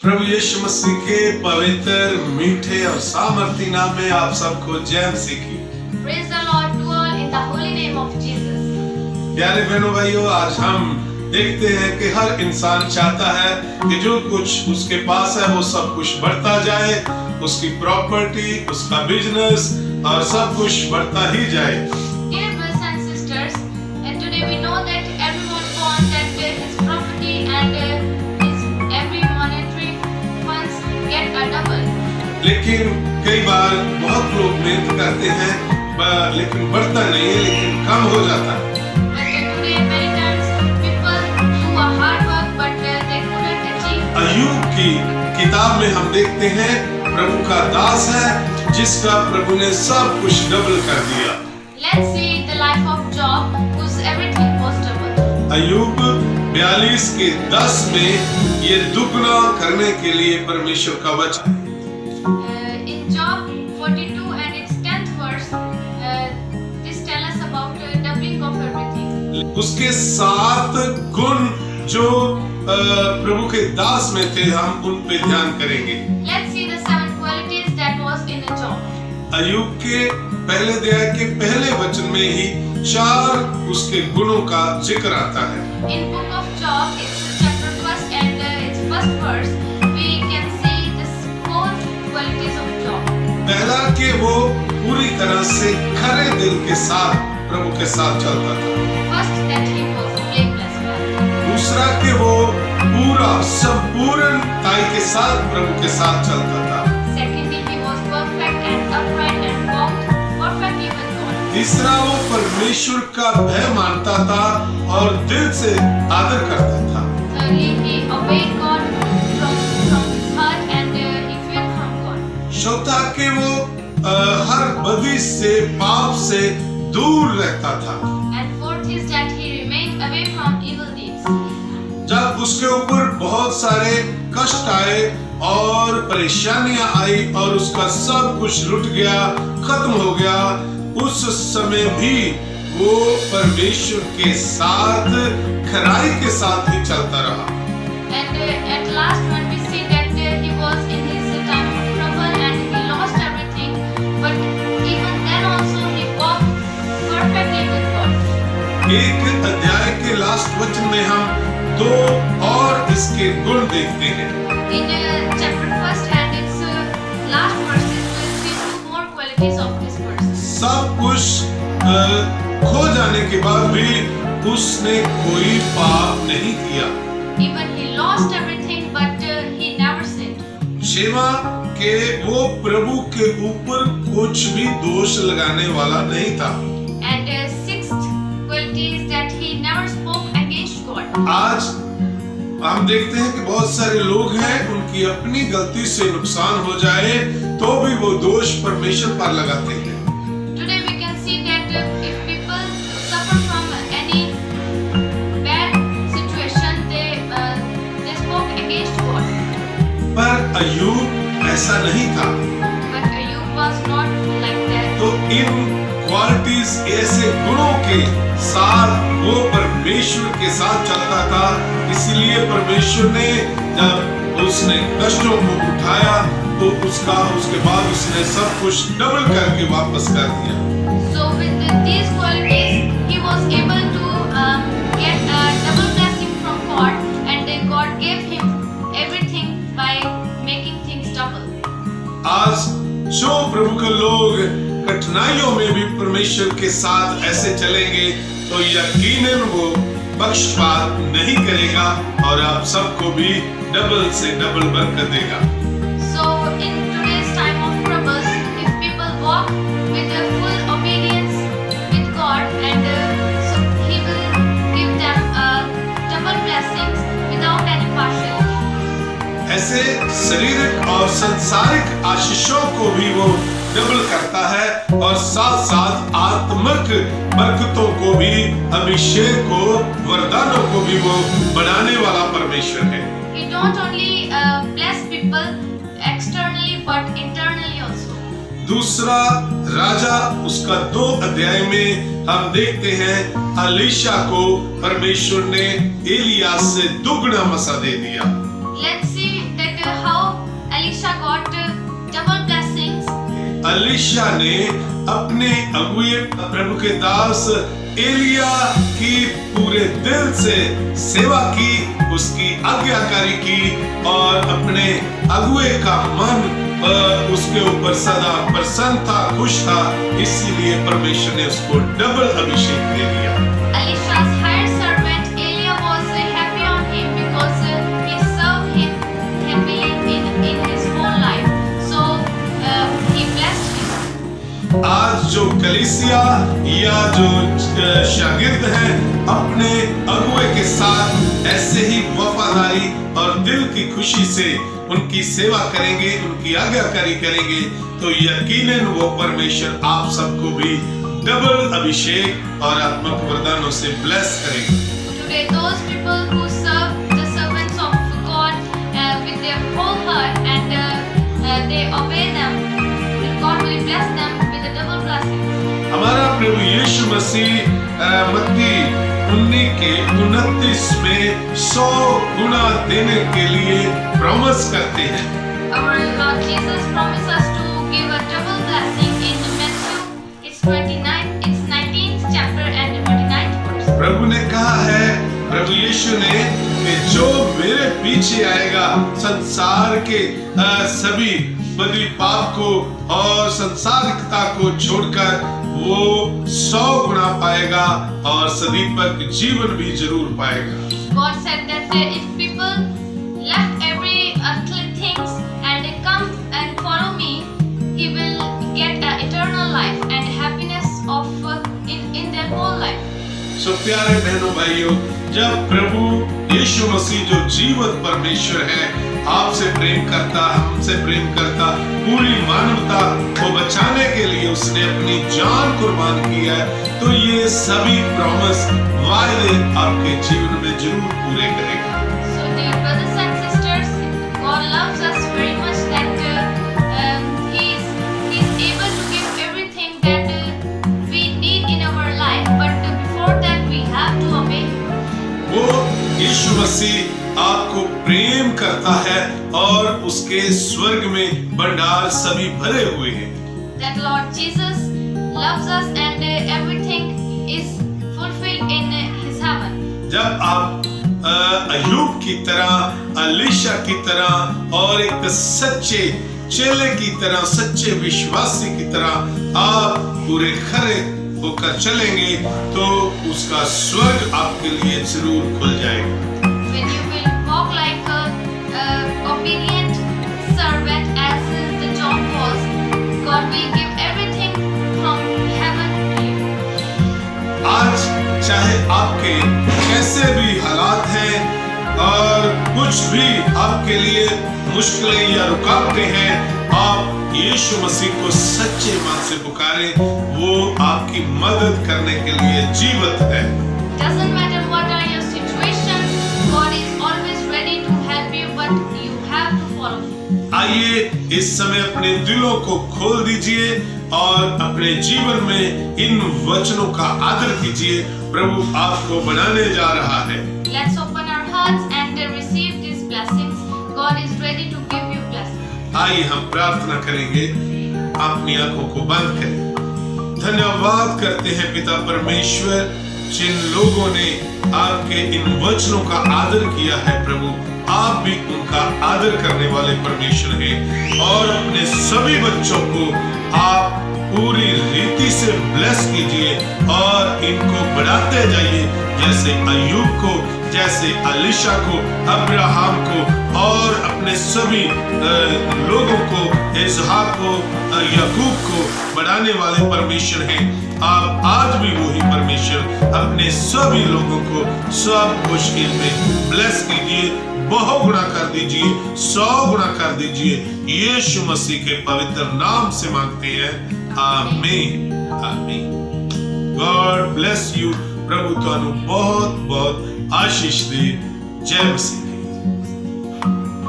प्रभु यीशु मसीह के पवित्र मीठे और सामर्थी नाम में आप सबको जय मसीह की। Praise the Lord to all in the holy name of Jesus. प्यारे बहनों भाइयों, आज हम देखते हैं कि हर इंसान चाहता है कि जो कुछ उसके पास है वो सब कुछ बढ़ता जाए, उसकी प्रॉपर्टी, उसका बिजनेस और सब कुछ बढ़ता ही जाए। Dear brothers and sisters, today we know that everyone wants that his property and his every monetary funds get a double. लेकिन कई बार बहुत लोग मेहनत करते हैं लेकिन बढ़ता नहीं है, लेकिन कम हो जाता है। But today many times people do a hard work but they couldn't achieve. अय्यूब की किताब में हम देखते हैं प्रभु का दास है जिसका प्रभु ने सब कुछ डबल कर दिया। Let's see the life of Job, whose everything was double. अय्यूब 42:10 में ये दुगना करने के लिए परमेश्वर का वचन। In Job 42 and its 10th verse, this tells us about doubling of everything. उसके 7 गुण जो प्रभु के दास में थे, हम उन पे ध्यान करेंगे। Let's see the 7 qualities that was in Job. अय्यूब के पहले अध्याय के पहले वचन में ही 4 उसके गुणों का जिक्र आता है। In book of Job, it's chapter 1 and its first verse, we can see this 4 qualities of Job. पहला कि वो पूरी तरह से खरे दिल के साथ प्रभु के साथ चलता था। First, that he was a blameless man. दूसरा कि वो पूरा संपूर्णताई के साथ प्रभु के साथ चलता था। Secondly, he was perfect and upright and walked perfectly with God. तीसरा वो परमेश्वर का भय मानता था और दिल से आदर करता था। Thirdly, he obeyed God from his heart and he feared from God. चौथा कि वो हर बदी से, पाप से दूर रहता था। And fourth is that he remained away from evil deeds. जब उसके ऊपर बहुत सारे कष्ट आए और परेशानियां आई और उसका सब कुछ लुट गया, खत्म हो गया, उस समय भी वो परमेश्वर के साथ खराई के साथ ही चलता रहा। And at last when we see that he was in his time of trouble and he lost everything, but even then also he walked perfectly with God. एक अध्याय के लास्ट वचन में हम 2 और इसके गुण देखते हैं। In chapter 1 and its last verses, we see 2 more qualities of this person. सब कुछ खो जाने के बाद भी उसने कोई पाप नहीं किया। Even he lost everything, but he never sinned. 6वां के वो प्रभु के ऊपर कुछ भी दोष लगाने वाला नहीं था। And sixth quality is that he never spoke against God. आज हम देखते हैं कि बहुत सारे लोग हैं, उनकी अपनी गलती से नुकसान हो जाए तो भी वो दोष परमेश्वर पर लगाते हैं। Today we can see that if people suffer from any bad situation, they spoke against God. पर अय्यूब ऐसा नहीं था। But Ayub was not like that. तो इन क्वालिटीज, ऐसे गुणों के साथ वो परमेश्वर के साथ चलता था। इसीलिए परमेश्वर ने जब उसने कष्टों को उठाया तो उसके बाद उसने सब कुछ डबल करके वापस कर दिया। So with these qualities, he was able to get a double blessing from God, and then God gave him everything by making things double. आज जो प्रभु के लोग कठिनाइयों में भी परमेश्वर के साथ ऐसे चलेंगे तो यकीनन वो पक्षपात नहीं करेगा और आप सबको भी डबल से डबल बरकत देगा। So in today's time of trouble, if people walk with a full obedience with God, and so He will give them double blessings without any partiality. ऐसे शारीरिक और सांसारिक आशीषों को भी वो डबल करता है और साथ साथ आत्मिक बरकतों को भी, अभिषेक को, वरदानों को भी वो बढ़ाने वाला परमेश्वर है। He don't only bless people externally but internally also. दूसरा राजा उसका 2 अध्याय में हम देखते हैं अलीशा को परमेश्वर ने एलिया से दुगना मसा दे दिया। Let's see that अलीशा ने अपने अगुए प्रभु के दास एलिया की पूरे दिल से सेवा की, उसकी आज्ञाकारी की और अपने अगुए का मन उसके ऊपर सदा प्रसन्न था, खुश था, इसीलिए परमेश्वर ने उसको डबल अभिषेक दे दिया। Elisha's hired servant Elia was happy on him because he served him happily in his whole life. So he blessed him. आज जो कलीसिया या जो शागिर्द हैं अपने अगुए के साथ ऐसे ही वफादारी और दिल की खुशी से उनकी सेवा करेंगे, उनकी आज्ञाकारी करेंगे, तो यकीनन वो परमेश्वर आप सबको भी डबल अभिषेक और आत्मिक वरदानों से ब्लेस करेंगे। Today, those people who serve the servants of God with their whole heart and they obey them, God will bless them with a double blessing. हमारा प्रभु यीशु मसीह मत्ती 19:29 में 100 गुना देने के लिए प्रॉमिस करते हैं। Our Lord Jesus promised us to give a double blessing in Matthew. It's 19th chapter and 29th verse. प्रभु ने कहा है, प्रभु यीशु ने, कि जो मेरे पीछे आएगा संसार के सभी बदी पाप को और संसारिकता को छोड़कर वो 100 गुना पाएगा और सदीपक जीवन भी जरूर पाएगा। God said that if people left every earthly things and come and follow me, he will get eternal life and happiness of in their whole life. सो प्यारे बहनों भाइयों, जब प्रभु यीशु मसीह जो जीवित परमेश्वर है आपसे प्रेम करता, हमसे प्रेम करता, पूरी मानवता को बचाने के लिए उसने अपनी जान कुर्बान की है, तो ये सभी प्रॉमिस वायदे आपके जीवन में जरूर पूरे करेगा। So dear brothers and sisters, God loves us very much that He is able to give everything that we need in our life, but before that we have to obey Him. वो यीशु मसीह आपको प्रेम करता है और उसके स्वर्ग में भंडार सभी भरे हुए हैं। That Lord Jesus loves us and everything is fulfilled in His heaven. जब आप अय्यूब की तरह, अलीशा की तरह और एक सच्चे चेले की तरह, सच्चे विश्वासी की तरह आप पूरे खरे होकर चलेंगे तो उसका स्वर्ग आपके लिए जरूर खुल जाएगा। When you will walk like a obedient servant as the Job was, God will give everything from heaven to you. आज चाहे आपके कैसे भी हालात हैं और कुछ भी आपके लिए मुश्किलें या रुकावटें हैं, आप यीशु मसीह को सच्चे मन से पुकारें, वो आपकी मदद करने के लिए जीवित है। Doesn't matter what are your situations, God is always ready to help you, but you have to follow Him. आइए इस समय अपने दिलों को खोल दीजिए और अपने जीवन में इन वचनों का आदर कीजिए। प्रभु आपको बनाने जा रहा है। Let's open our hearts and receive these blessings. God is ready to give you blessings. आइए हम प्रार्थना करेंगे, अपनी आंखों को बंद करें। धन्यवाद करते हैं पिता परमेश्वर, जिन लोगों ने आपके इन वचनों का आदर किया है प्रभु, आप भी उनका आदर करने वाले परमेश्वर हैं और अपने सभी बच्चों को आप पूरी रीति से ब्लेस कीजिए और इनको बढ़ाते जाइए, जैसे अय्यूब को, जैसे अलीशा को, अब्राहम को और अपने सभी लोगों को, इसहाक को, याकूब को बढ़ाने वाले परमेश्वर हैं। आप आज भी वही परमेश्वर अपने सभी लोगों को सब मुश्किल में ब्लेस कीजिए, बहुगुणा कर दीजिए, 100 गुणा कर दीजिए। यीशु मसीह के पवित्र नाम से मांगते हैं, आमीन, आमीन। God bless you. प्रभु तुहानू बहुत बहुत आशीष दे। जय मसीह।